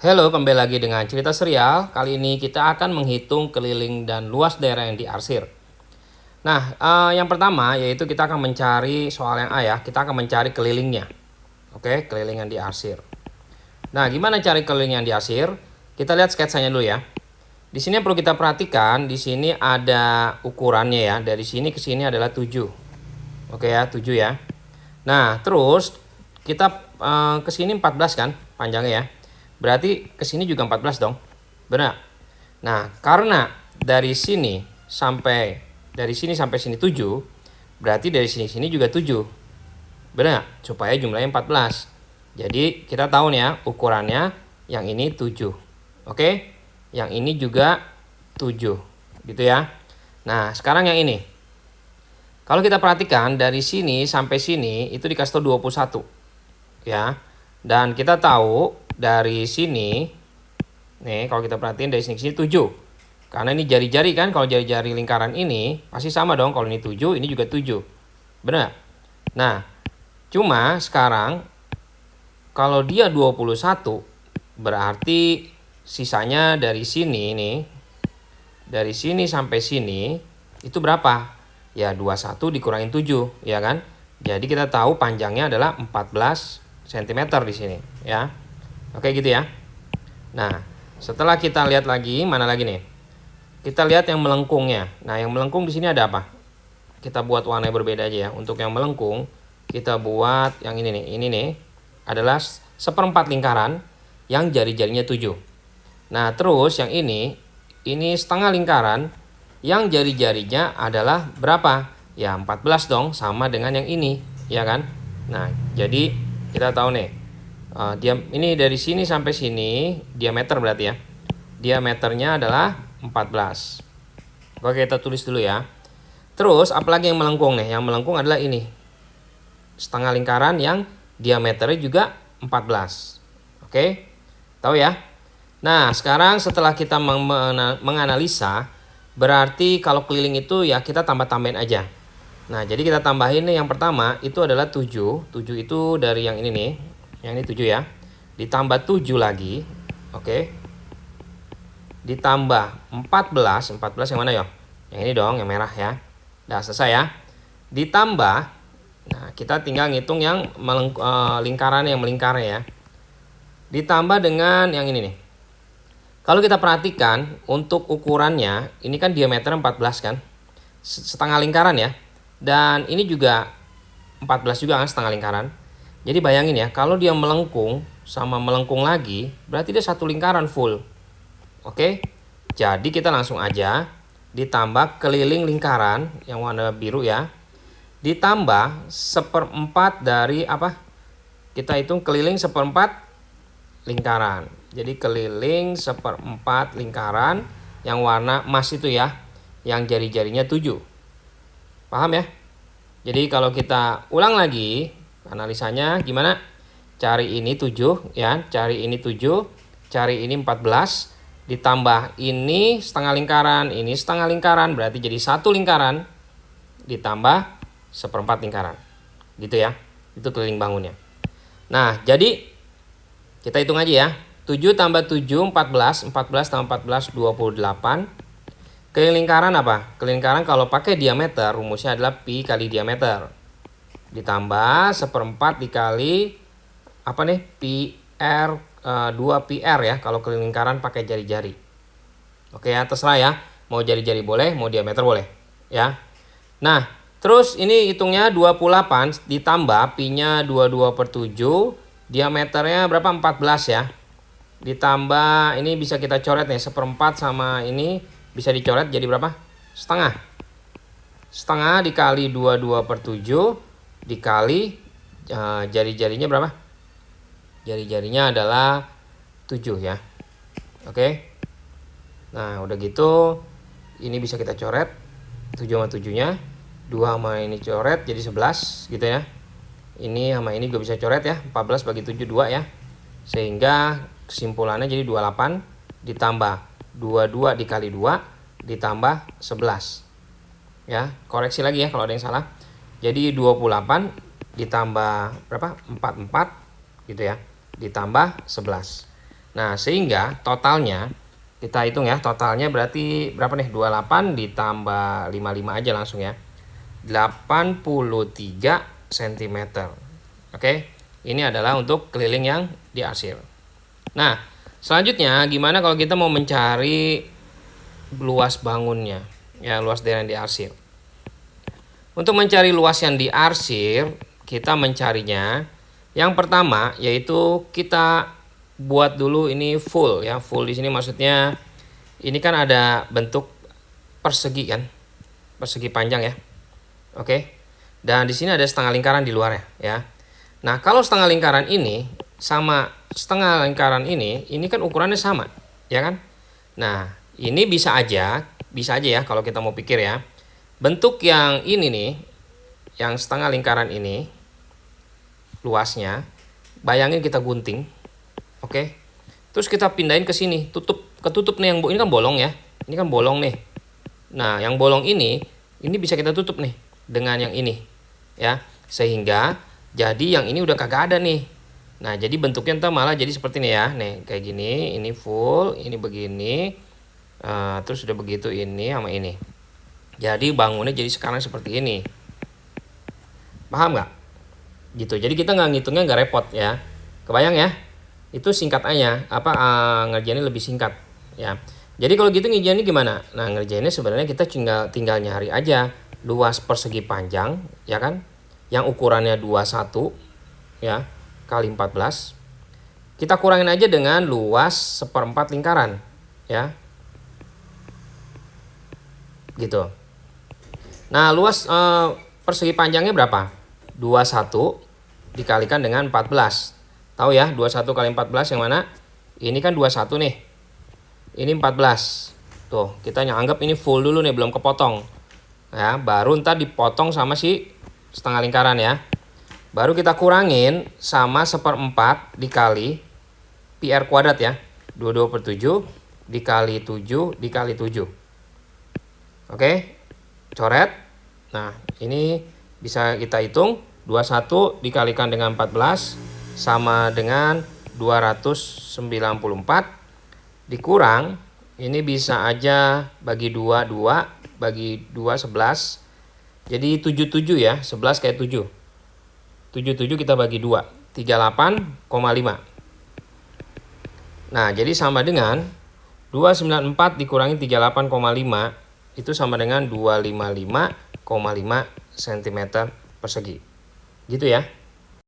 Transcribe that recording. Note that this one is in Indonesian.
Halo, kembali lagi dengan cerita serial. Kali ini kita akan menghitung keliling dan luas daerah yang diarsir. Nah, yang pertama yaitu kita akan mencari soal yang A ya. Kita akan mencari kelilingnya. Oke, keliling yang diarsir. Nah, gimana cari keliling yang diarsir? Kita lihat sketsanya dulu ya. Di sini yang perlu kita perhatikan, di sini ada ukurannya ya. Dari sini ke sini adalah 7. Oke ya, 7 ya. Nah, terus kita ke sini 14 kan panjangnya ya. Berarti ke sini juga 14 dong. Benar. Nah, karena dari sini sampai sini 7, berarti dari sini juga 7. Benar? Supaya jumlahnya 14. Jadi, kita tahu nih ya, ukurannya yang ini 7. Oke? Yang ini juga 7. Gitu ya. Nah, sekarang yang ini. Kalau kita perhatikan dari sini sampai sini itu dikasih tahu 21. Ya. Dan kita tahu dari sini nih, kalau kita perhatiin dari sini ke sini 7. Karena ini jari-jari kan, kalau jari-jari lingkaran ini pasti sama dong. Kalau ini 7, ini juga 7. Benar? Nah, cuma sekarang kalau dia 21 berarti sisanya dari sini nih, dari sini sampai sini itu berapa? Ya 21 dikurangin 7, ya kan? Jadi kita tahu panjangnya adalah 14 cm di sini, ya. Oke gitu ya. Nah, setelah kita lihat lagi, mana lagi nih? Kita lihat yang melengkungnya. Nah, yang melengkung di sini ada apa? Kita buat warna berbeda aja ya. Untuk yang melengkung, kita buat yang ini nih. Ini nih adalah seperempat lingkaran yang jari-jarinya 7. Nah, terus yang ini setengah lingkaran yang jari-jarinya adalah berapa? Ya 14 dong, sama dengan yang ini, ya kan? Nah, jadi kita tahu nih, ini dari sini sampai sini diameter berarti ya. Diameternya adalah 14. Oke, kita tulis dulu ya. Terus apalagi yang melengkung nih? Yang melengkung adalah ini. Setengah lingkaran yang diameternya juga 14. Oke? Tahu ya? Nah, sekarang setelah kita menganalisa, berarti kalau keliling itu ya kita tambah-tambahin aja. Nah, jadi kita tambahin nih, yang pertama itu adalah 7. 7 itu dari yang ini nih. Yang ini 7 ya. Ditambah 7 lagi. Oke. Ditambah 14. 14 yang mana ya? Yang ini dong, yang merah ya. Udah selesai ya. Ditambah, nah kita tinggal ngitung yang lingkaran yang melingkarnya ya. Ditambah dengan yang ini nih. Kalau kita perhatikan untuk ukurannya, ini kan diameter 14 kan. Setengah lingkaran ya. Dan ini juga 14 juga kan, setengah lingkaran. Jadi bayangin ya, kalau dia melengkung sama melengkung lagi, berarti dia satu lingkaran full. Oke? Jadi kita langsung aja ditambah keliling lingkaran yang warna biru ya. Ditambah seperempat dari apa? Kita hitung keliling seperempat lingkaran. Jadi keliling seperempat lingkaran yang warna emas itu ya, yang jari-jarinya 7. Paham ya? Jadi kalau kita ulang lagi analisanya gimana? Cari ini 7 ya, cari ini 7, cari ini 14, ditambah ini setengah lingkaran, ini setengah lingkaran, berarti jadi satu lingkaran ditambah seperempat lingkaran. Gitu ya. Itu keliling bangunnya. Nah, jadi kita hitung aja ya. 7 tambah 7, 14. 14 tambah 14, 28. Keliling lingkaran apa? Keliling lingkaran kalau pakai diameter, rumusnya adalah pi kali diameter. Ditambah seperempat dikali apa nih? Pi R, 2 pi R ya. Kalau keliling lingkaran pakai jari-jari. Oke ya, terserah ya. Mau jari-jari boleh, mau diameter boleh. Ya. Nah, terus ini hitungnya 28 ditambah pi-nya 22/7. Diameternya berapa? 14 ya. Ditambah ini bisa kita coret nih, seperempat sama ini bisa dicoret jadi berapa? Setengah. Setengah dikali 22/7 dikali jari-jarinya berapa? Jari-jarinya adalah 7 ya. Oke. Nah, udah gitu ini bisa kita coret 7 sama 7-nya. 2 sama ini coret jadi 11 gitu ya. Ini sama ini juga bisa coret ya. 14 bagi 7 2 ya. Sehingga kesimpulannya jadi 28 ditambah 22 dikali 2 ditambah 11. Ya, koreksi lagi ya kalau ada yang salah. Jadi 28 ditambah berapa? 44 gitu ya. Ditambah 11. Nah, sehingga totalnya kita hitung ya, totalnya berarti berapa nih? 28 ditambah 55 aja langsung ya. 83 cm. Oke. Ini adalah untuk keliling yang diarsir. Nah, selanjutnya gimana kalau kita mau mencari luas bangunnya? Ya, luas daerah yang diarsir. Untuk mencari luas yang diarsir, kita mencarinya yang pertama yaitu kita buat dulu ini full ya. Full di sini maksudnya ini kan ada bentuk persegi kan. Persegi panjang ya. Oke. Dan di sini ada setengah lingkaran di luarnya ya. Nah, kalau setengah lingkaran ini sama setengah lingkaran ini kan ukurannya sama, ya kan? Nah, ini bisa aja ya kalau kita mau pikir ya. Bentuk yang ini nih, yang setengah lingkaran ini, luasnya, bayangin kita gunting, oke? Terus kita pindahin ke sini, ketutup nih yang ini kan bolong ya, ini kan bolong nih. Nah, yang bolong ini bisa kita tutup nih dengan yang ini, ya, sehingga jadi yang ini udah kagak ada nih. Nah, jadi bentuknya ntar malah jadi seperti ini ya. Nih, kayak gini, ini full, ini begini. Terus udah begitu ini sama ini. Jadi bangunnya jadi sekarang seperti ini. Paham nggak? Gitu. Jadi kita nggak ngitungnya nggak repot ya. Kebayang ya? Itu singkat aja. Ngerjainnya lebih singkat ya. Jadi kalau gitu ngerjainnya gimana? Nah, ngerjainnya sebenarnya kita tinggal nyari aja luas persegi panjang, ya kan? Yang ukurannya 21 ya kali 14. Kita kurangin aja dengan luas 1/4 lingkaran ya. Gitu. Nah, luas persegi panjangnya berapa? 21 dikalikan dengan 14. Tahu ya, 21 kali 14 yang mana? Ini kan 21 nih. Ini 14. Tuh, kita anggap ini full dulu nih, belum kepotong. Ya, baru ntar dipotong sama si setengah lingkaran ya. Baru kita kurangin sama 1/4 dikali pi r kuadrat ya. 22/7 dikali 7 dikali 7. Oke, coret. Nah, ini bisa kita hitung. 21 dikalikan dengan 14 sama dengan 294. Dikurang, ini bisa aja bagi 2, 2. Bagi 2, 11. Jadi 77 ya, 11 kayak 7. 77 kita bagi 2, 38,5. Nah, jadi sama dengan 294 dikurangi 38,5 itu sama dengan 255,5 cm persegi. Gitu ya.